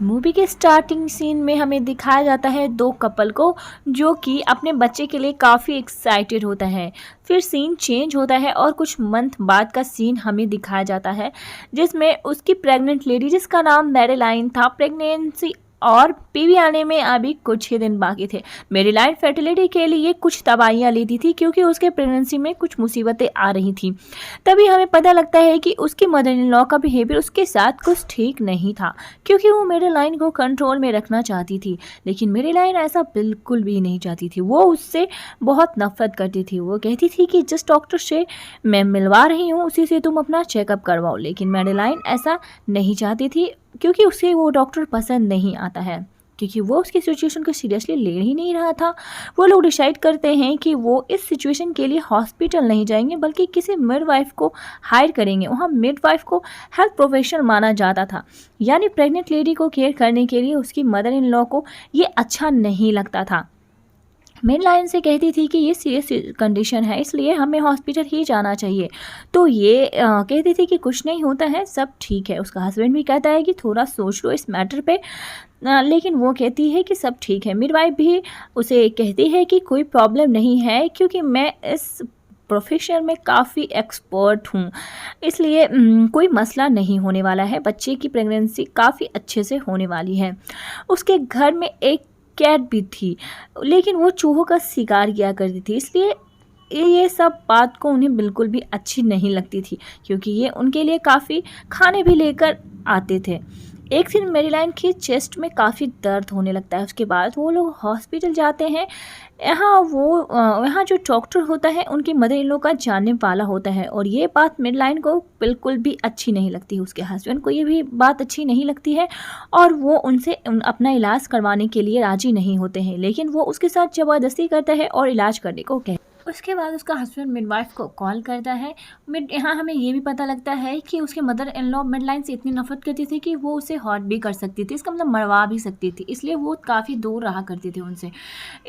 Movie के starting scene में हमें दिखाया जाता है दो कपल को जो कि अपने बच्चे के लिए काफ़ी एक्साइटेड होता है। फिर सीन चेंज होता है और कुछ मंथ बाद का सीन हमें दिखाया जाता है जिसमें उसकी प्रेग्नेंट लेडी जिसका नाम मैरीलाइन था, प्रेगनेंसी और बेबी आने में अभी कुछ ही दिन बाकी थे। मैरीलाइन फर्टिलिटी के लिए कुछ दवाइयाँ लेती थी क्योंकि उसके प्रेगनेंसी में कुछ मुसीबतें आ रही थी। तभी हमें पता लगता है कि उसकी मदर इन लॉ का बिहेवियर उसके साथ कुछ ठीक नहीं था क्योंकि वो मैरीलाइन को कंट्रोल में रखना चाहती थी, लेकिन मैरीलाइन ऐसा बिल्कुल भी नहीं चाहती थी। वो उससे बहुत नफरत करती थी। वो कहती थी कि जिस डॉक्टर से मैं मिलवा रही हूँ उसी से तुम अपना चेकअप करवाओ, लेकिन मैरीलाइन ऐसा नहीं चाहती थी क्योंकि उसे वो डॉक्टर पसंद नहीं आता है, क्योंकि वो उसकी सिचुएशन को सीरियसली ले ही नहीं रहा था। वो लोग डिसाइड करते हैं कि वो इस सिचुएशन के लिए हॉस्पिटल नहीं जाएंगे बल्कि किसी मिडवाइफ को हायर करेंगे। वहाँ मिडवाइफ को हेल्थ प्रोफेशनल माना जाता था, यानी प्रेग्नेंट लेडी को केयर करने के लिए उसकी मदर इन लॉ को ये अच्छा नहीं लगता था। मैरीलाइन से कहती थी कि ये सीरियस कंडीशन है इसलिए हमें हॉस्पिटल ही जाना चाहिए। तो ये कहती थी कि कुछ नहीं होता है, सब ठीक है। उसका हस्बैंड भी कहता है कि थोड़ा सोच लो इस मैटर पे, लेकिन वो कहती है कि सब ठीक है। मिडवाइफ भी उसे कहती है कि कोई प्रॉब्लम नहीं है क्योंकि मैं इस प्रोफेशन में काफ़ी एक्सपर्ट हूँ, इसलिए कोई मसला नहीं होने वाला है। बच्चे की प्रेगनेंसी काफ़ी अच्छे से होने वाली है। उसके घर में एक कैट भी थी, लेकिन वो चूहों का शिकार किया करती थी, इसलिए ये सब बात को उन्हें बिल्कुल भी अच्छी नहीं लगती थी क्योंकि ये उनके लिए काफ़ी खाने भी लेकर आते थे। एक दिन मैरीलाइन की चेस्ट में काफ़ी दर्द होने लगता है। उसके बाद वो लोग हॉस्पिटल जाते हैं। यहाँ जो डॉक्टर होता है उनकी मदर इन लॉ का जानने वाला होता है और ये बात मैरीलाइन को बिल्कुल भी अच्छी नहीं लगती। उसके हस्बैंड को ये भी बात अच्छी नहीं लगती है और वो उनसे अपना इलाज करवाने के लिए राज़ी नहीं होते हैं, लेकिन वो उसके साथ ज़बरदस्ती करता है और इलाज करने को कहता है। उसके बाद उसका हस्बैंड मिडवाइफ को कॉल करता है। यहाँ हमें ये भी पता लगता है कि उसके मदर इन लॉ मैरीलाइन से इतनी नफरत करती थी कि वो उसे हर्ट भी कर सकती थी, इसका मतलब मरवा भी सकती थी, इसलिए वो काफ़ी दूर रहा करती थी उनसे।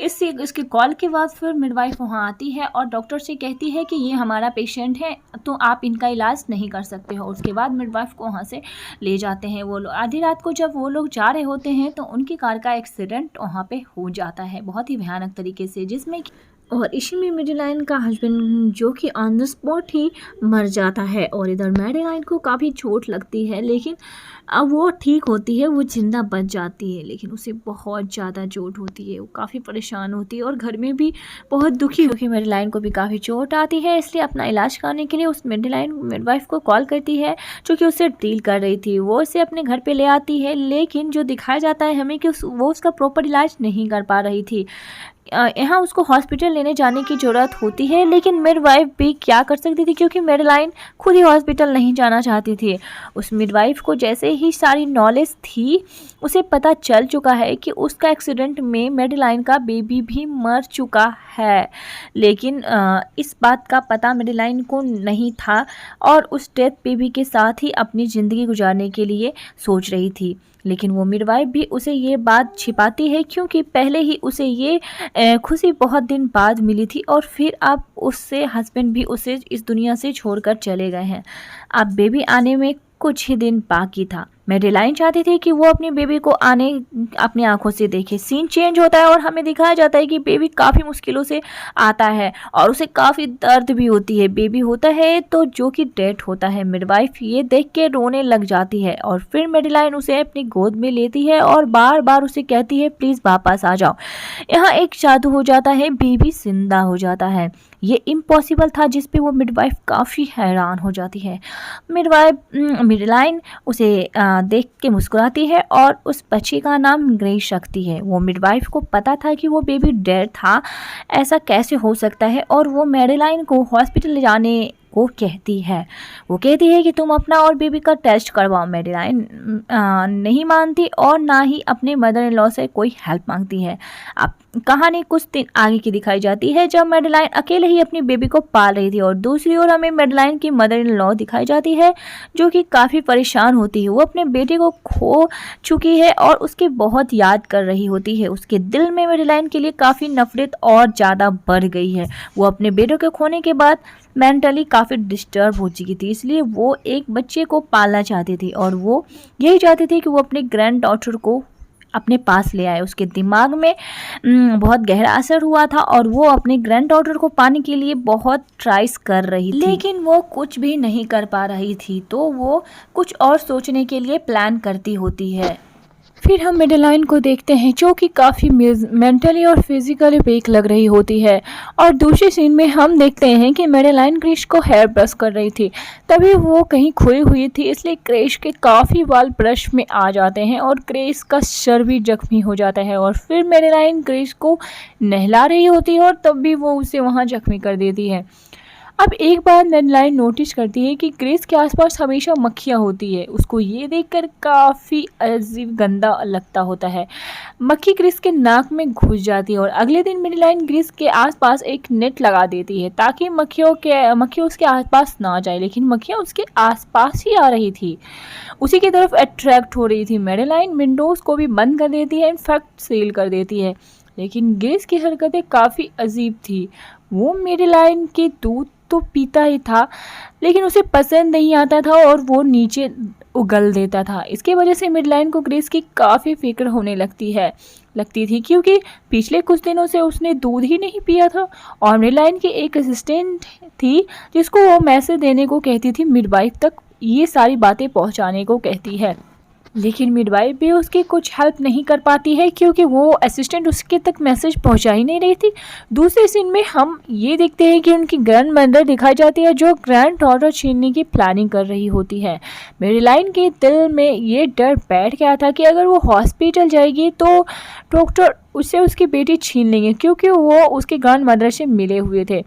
इसके कॉल के बाद फिर मिडवाइफ वहाँ आती है और डॉक्टर से कहती है कि ये हमारा पेशेंट है तो आप इनका इलाज नहीं कर सकते हो। उसके बाद मिडवाइफ को वहाँ से ले जाते हैं वो लोग। आधी रात को जब वो लोग जा रहे होते हैं तो उनकी कार का एक्सीडेंट वहाँ पे हो जाता है बहुत ही भयानक तरीके से, जिसमें और इसी में मैरीलाइन का हस्बैंड जो कि ऑन द स्पॉट ही मर जाता है और इधर मैरीलाइन को काफ़ी चोट लगती है, लेकिन अब वो ठीक होती है, वो जिंदा बच जाती है, लेकिन उसे बहुत ज़्यादा चोट होती है। वो काफ़ी परेशान होती है और घर में भी बहुत दुखी होकर मैरीलाइन को भी काफ़ी चोट आती है, इसलिए अपना इलाज कराने के लिए उस मैरीलाइन मिडवाइफ को कॉल करती है जो कि उससे डील कर रही थी। वो उसे अपने घर पे ले आती है, लेकिन जो दिखाया जाता है हमें कि वो उसका प्रॉपर इलाज नहीं कर पा रही थी। यहाँ उसको हॉस्पिटल लेने जाने की ज़रूरत होती है, लेकिन मिडवाइफ भी क्या कर सकती थी क्योंकि मैरीलाइन खुद ही हॉस्पिटल नहीं जाना चाहती थी। उस मिडवाइफ को जैसे ही सारी नॉलेज थी, उसे पता चल चुका है कि उसका एक्सीडेंट में मैरीलाइन का बेबी भी मर चुका है, लेकिन इस बात का पता मैरीलाइन को नहीं था और उस डेथ बेबी के साथ ही अपनी ज़िंदगी गुजारने के लिए सोच रही थी। लेकिन वो मिडवाइफ भी उसे ये बात छिपाती है क्योंकि पहले ही उसे ये खुशी बहुत दिन बाद मिली थी और फिर अब उससे हस्बैंड भी उसे इस दुनिया से छोड़कर चले गए हैं। अब बेबी आने में कुछ ही दिन बाकी था। मैरीलाइन चाहती थी कि वो अपने बेबी को आने अपनी आंखों से देखे। सीन चेंज होता है और हमें दिखाया जाता है कि बेबी काफ़ी मुश्किलों से आता है और उसे काफ़ी दर्द भी होती है। बेबी होता है तो जो कि डेड होता है। मिडवाइफ ये देख के रोने लग जाती है और फिर मैरीलाइन उसे अपनी गोद में लेती है और बार बार उसे कहती है प्लीज़ वापस आ जाओ। यहाँ एक जादू हो जाता है, बेबी जिंदा हो जाता है। ये इम्पॉसिबल था जिस पे वो मिडवाइफ काफ़ी हैरान हो जाती है। मैरीलाइन उसे देख के मुस्कुराती है और उस बच्ची का नाम ग्रेस रखती है। वो मिडवाइफ को पता था कि वो बेबी डेड था, ऐसा कैसे हो सकता है, और वो मैरीलाइन को हॉस्पिटल ले जाने को कहती है। वो कहती है कि तुम अपना और बेबी का टेस्ट करवाओ। मैरीलाइन नहीं मानती और ना ही अपने मदर इन लॉ से कोई हेल्प मांगती है। अब कहानी कुछ दिन आगे की दिखाई जाती है जब मैरीलाइन अकेले ही अपनी बेबी को पाल रही थी और दूसरी ओर हमें मैरीलाइन की मदर इन लॉ दिखाई जाती है जो कि काफ़ी परेशान होती है। वो अपने बेटे को खो चुकी है और उसके बहुत याद कर रही होती है। उसके दिल में मैरीलाइन के लिए काफ़ी नफरत और ज़्यादा बढ़ गई है। वो अपने बेटे के खोने के बाद मेंटली काफ़ी डिस्टर्ब हो चुकी थी, इसलिए वो एक बच्चे को पालना चाहती थी और वो यही चाहती थी कि वो अपने ग्रैंड डॉटर को अपने पास ले आए। उसके दिमाग में बहुत गहरा असर हुआ था और वो अपने ग्रैंड डॉटर को पाने के लिए बहुत ट्राइस कर रही थी, लेकिन वो कुछ भी नहीं कर पा रही थी। तो वो कुछ और सोचने के लिए प्लान करती होती है। फिर हम मेडेलाइन को देखते हैं जो कि काफ़ी मेंटली और फिजिकली वीक लग रही होती है। और दूसरे सीन में हम देखते हैं कि मेडेलाइन क्रिश को हेयर ब्रश कर रही थी, तभी वो कहीं खोई हुई थी, इसलिए क्रिश के काफ़ी बाल ब्रश में आ जाते हैं और क्रिश का सर भी जख्मी हो जाता है। और फिर मेडेलाइन क्रिश को नहला रही होती है और तब भी वो उसे वहाँ जख्मी कर देती है। अब एक बार मेडेलाइन नोटिस करती है कि क्रिस के आसपास हमेशा मक्खियाँ होती है। उसको ये देखकर काफ़ी अजीब गंदा लगता होता है। मक्खी क्रिस के नाक में घुस जाती है और अगले दिन मेडेलाइन क्रिस के आसपास एक नेट लगा देती है ताकि मक्खी उसके आसपास ना जाए, लेकिन मक्खियाँ उसके आसपास ही आ रही थी, उसी की तरफ अट्रैक्ट हो रही थी। मेडेलाइन विंडोज़ को भी बंद कर देती है, इनफैक्ट सील कर देती है, लेकिन क्रिस की हरकतें काफ़ी अजीब थी। वो मेडेलाइन के दूध तो पीता ही था, लेकिन उसे पसंद नहीं आता था और वो नीचे उगल देता था। इसकी वजह से मेडेलाइन को क्रिस की काफ़ी फिक्र होने लगती थी, क्योंकि पिछले कुछ दिनों से उसने दूध ही नहीं पिया था। और मेडेलाइन की एक असिस्टेंट थी जिसको वो मैसेज देने को कहती थी, मिडवाइफ तक ये सारी बातें पहुंचाने को कहती है, लेकिन मिडवाइफ भी उसकी कुछ हेल्प नहीं कर पाती है क्योंकि वो असिस्टेंट उसके तक मैसेज पहुंचा ही नहीं रही थी। दूसरे सीन में हम ये देखते हैं कि उनकी ग्रैंड मदर दिखाई जाती है जो ग्रैंड डॉटर छीनने की प्लानिंग कर रही होती है। मेडेलाइन के दिल में ये डर बैठ गया था कि अगर वो हॉस्पिटल जाएगी तो डॉक्टर उससे उसकी बेटी छीन लेंगे, क्योंकि वो उसके ग्रैंड मदर से मिले हुए थे,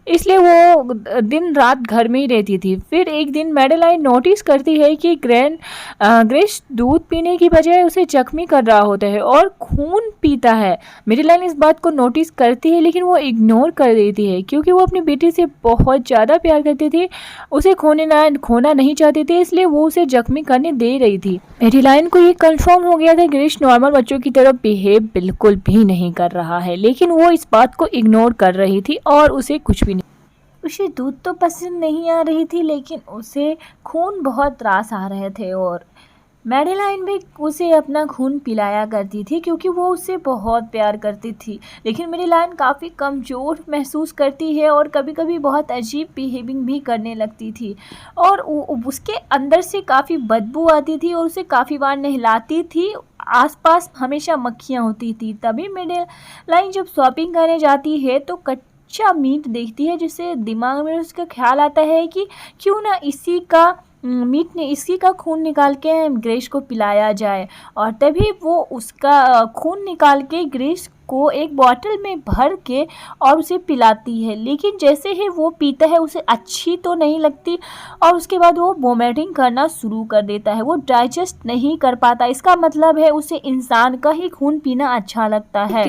इसलिए वो दिन रात घर में ही रहती थी। फिर एक दिन मेडेलाइन नोटिस करती है कि ग्रेस दूध पीने की बजाय उसे जख्मी कर रहा होता है और खून पीता है। मेडेलाइन इस बात को नोटिस करती है, लेकिन वो इग्नोर कर देती है क्योंकि वो अपनी बेटी से बहुत ज़्यादा प्यार करती थी, उसे खोना नहीं चाहती थी, इसलिए वो उसे जख्मी करने दे रही थी। मेडेलाइन को ये कंफर्म हो गया था ग्रेस नॉर्मल बच्चों की तरफ बिहेव बिल्कुल भी नहीं कर रहा है, लेकिन वो इस बात को इग्नोर कर रही थी और उसे कुछ भी उसे दूध तो पसंद नहीं आ रही थी, लेकिन उसे खून बहुत त्रास आ रहे थे और मेडेलाइन भी उसे अपना खून पिलाया करती थी क्योंकि वो उससे बहुत प्यार करती थी। लेकिन मेडेलाइन काफ़ी कमज़ोर महसूस करती है और कभी कभी बहुत अजीब बिहेविंग भी करने लगती थी और उसके अंदर से काफ़ी बदबू आती थी और उसे काफ़ी बार नहलाती थी, आसपास हमेशा मक्खियाँ होती थी। तभी मेडेलाइन जब शॉपिंग करने जाती है तो कच्चा मीट देखती है, जिससे दिमाग में उसका ख्याल आता है कि क्यों ना इसी का खून निकाल के ग्रेस को पिलाया जाए। और तभी वो उसका खून निकाल के ग्रेस को एक बॉटल में भर के और उसे पिलाती है, लेकिन जैसे ही वो पीता है उसे अच्छी तो नहीं लगती और उसके बाद वो वोमिटिंग करना शुरू कर देता है। वो डाइजेस्ट नहीं कर पाता, इसका मतलब है उसे इंसान का ही खून पीना अच्छा लगता है,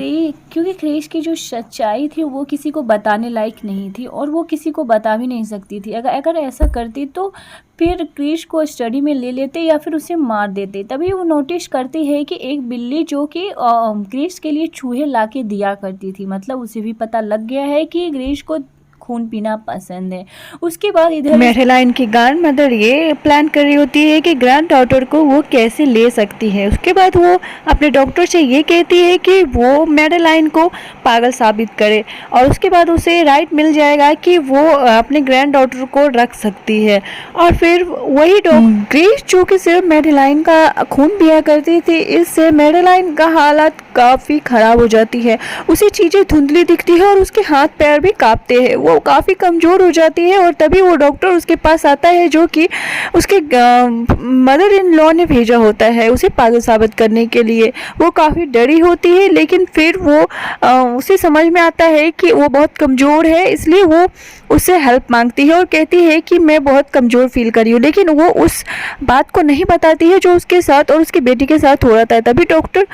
क्योंकि क्रिस की जो सच्चाई थी वो किसी को बताने लायक नहीं थी और वो किसी को बता भी नहीं सकती थी। अगर ऐसा करती तो फिर क्रिस को स्टडी में ले लेते या फिर उसे मार देते। तभी वो नोटिस करती है कि एक बिल्ली जो कि क्रिस के लिए चूहे लाके दिया करती थी, मतलब उसे भी पता लग गया है कि क्रिस को खून पीना पसंद है। उसके बाद इधर मेडेलाइन की ग्रैंड मदर ये प्लान कर रही होती है कि ग्रैंड डॉटर को वो कैसे ले सकती है। उसके बाद वो अपने डॉक्टर से ये कहती है कि वो मेडेलाइन को पागल साबित करे और उसके बाद उसे राइट मिल जाएगा कि वो अपने ग्रैंड डॉटर को रख सकती है। और फिर वही ग्रेस जो कि सिर्फ मेडेलाइन का खून पिया करती थी, इससे मेडेलाइन का हालत काफ़ी ख़राब हो जाती है, उसे चीज़ें धुंधली दिखती है और उसके हाथ पैर भी कांपते हैं, वो काफ़ी कमज़ोर हो जाती है। और तभी वो डॉक्टर उसके पास आता है जो कि उसके मदर इन लॉ ने भेजा होता है उसे पागल साबित करने के लिए। वो काफ़ी डरी होती है, लेकिन फिर वो उसे समझ में आता है कि वो बहुत कमज़ोर है, इसलिए वो उससे हेल्प मांगती है और कहती है कि मैं बहुत कमज़ोर फील कर रही हूँ, लेकिन वो उस बात को नहीं बताती है जो उसके साथ और उसकी बेटी के साथ हो रहा था। तभी डॉक्टर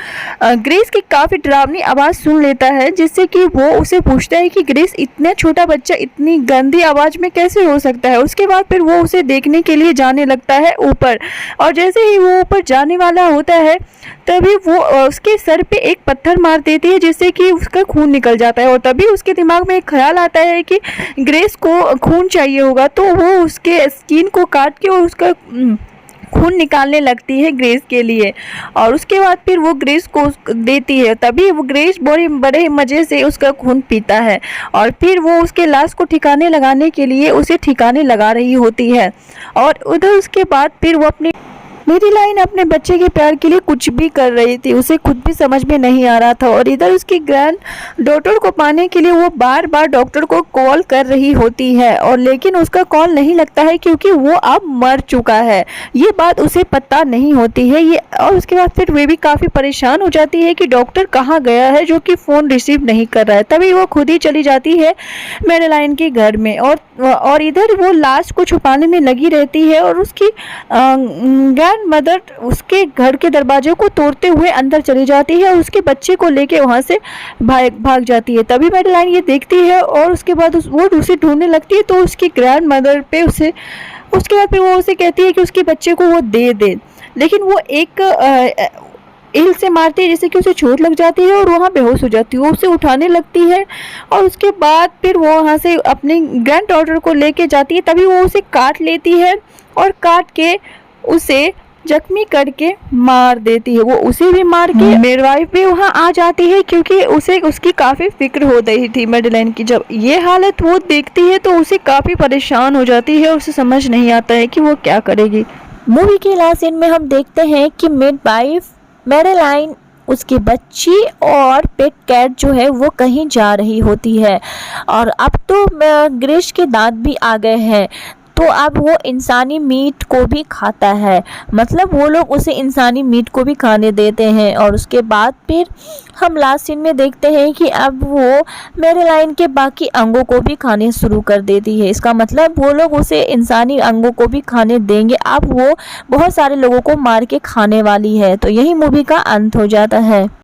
ग्रेस की काफ़ी डरावनी आवाज़ सुन लेता है, जिससे कि वो उसे पूछता है कि ग्रेस इतना छोटा बच्चा बच्चा इतनी गंदी आवाज़ में कैसे रो सकता है। उसके बाद फिर वो उसे देखने के लिए जाने लगता है ऊपर, और जैसे ही वो ऊपर जाने वाला होता है तभी वो उसके सर पे एक पत्थर मार देती है, जिससे कि उसका खून निकल जाता है। और तभी उसके दिमाग में एक ख्याल आता है कि ग्रेस को खून चाहिए होगा, तो वो उसके स्किन को काट के और उसका खून निकालने लगती है ग्रेस के लिए, और उसके बाद फिर वो ग्रेस को देती है। तभी वो ग्रेस बड़े मज़े से उसका खून पीता है, और फिर वो उसके लाश को ठिकाने लगाने के लिए उसे ठिकाने लगा रही होती है। और उधर उसके बाद फिर वो मेरीलाइन अपने बच्चे के प्यार के लिए कुछ भी कर रही थी, उसे खुद भी समझ में नहीं आ रहा था। और इधर उसकी ग्रैंड डॉटर को पाने के लिए वो बार बार डॉक्टर को कॉल कर रही होती है, और लेकिन उसका कॉल नहीं लगता है क्योंकि वो अब मर चुका है। ये बात उसे पता नहीं होती है ये। और उसके बाद फिर वे भी काफ़ी परेशान हो जाती है कि डॉक्टर कहाँ गया है जो कि फ़ोन रिसीव नहीं कर रहा है। तभी वो खुद ही चली जाती है मेरीलाइन के घर में, और इधर वो लाश को छुपाने में लगी रहती है, और उसकी मदर उसके घर के दरवाजे को तोड़ते हुए अंदर चली जाती है और उसके बच्चे को लेके वहाँ से भाग जाती है। तभी मेरीलाइन ये देखती है और उसके बाद वो उसे ढूंढने लगती है, तो उसकी ग्रैंड मदर पे उसके बाद फिर वो उसे कहती है कि उसके बच्चे को वो दे दे, लेकिन वो एक ईल से मारती है जिससे कि उसे चोट लग जाती है और वहाँ बेहोश हो जाती है। वो उसे उठाने लगती है और उसके बाद फिर वो वहाँ से अपनी ग्रैंड डॉटर को लेके जाती है। तभी वो उसे काट लेती है और काट के उसे जख्मी करके मार देती है। वो उसे भी मार के मिडवाइफ भी वहाँ आ जाती है, क्योंकि उसे उसकी काफ़ी फिक्र हो रही थी मेडेलाइन की। जब ये हालत वो देखती है तो उसे काफ़ी परेशान हो जाती है, उसे समझ नहीं आता है कि वो क्या करेगी। मूवी के लास्ट सीन में हम देखते हैं कि मिडवाइफ मेडेलाइन, उसकी बच्ची और पेट कैट जो है वो कहीं जा रही होती है, और अब तो ग्रेस के दांत भी आ गए हैं, तो अब वो इंसानी मीट को भी खाता है। मतलब वो लोग उसे इंसानी मीट को भी खाने देते हैं। और उसके बाद फिर हम लास्ट सीन में देखते हैं कि अब वो मेरीलाइन के बाकी अंगों को भी खाने शुरू कर देती है। इसका मतलब वो लोग उसे इंसानी अंगों को भी खाने देंगे। अब वो बहुत सारे लोगों को मार के खाने वाली है। तो यही मूवी का अंत हो जाता है।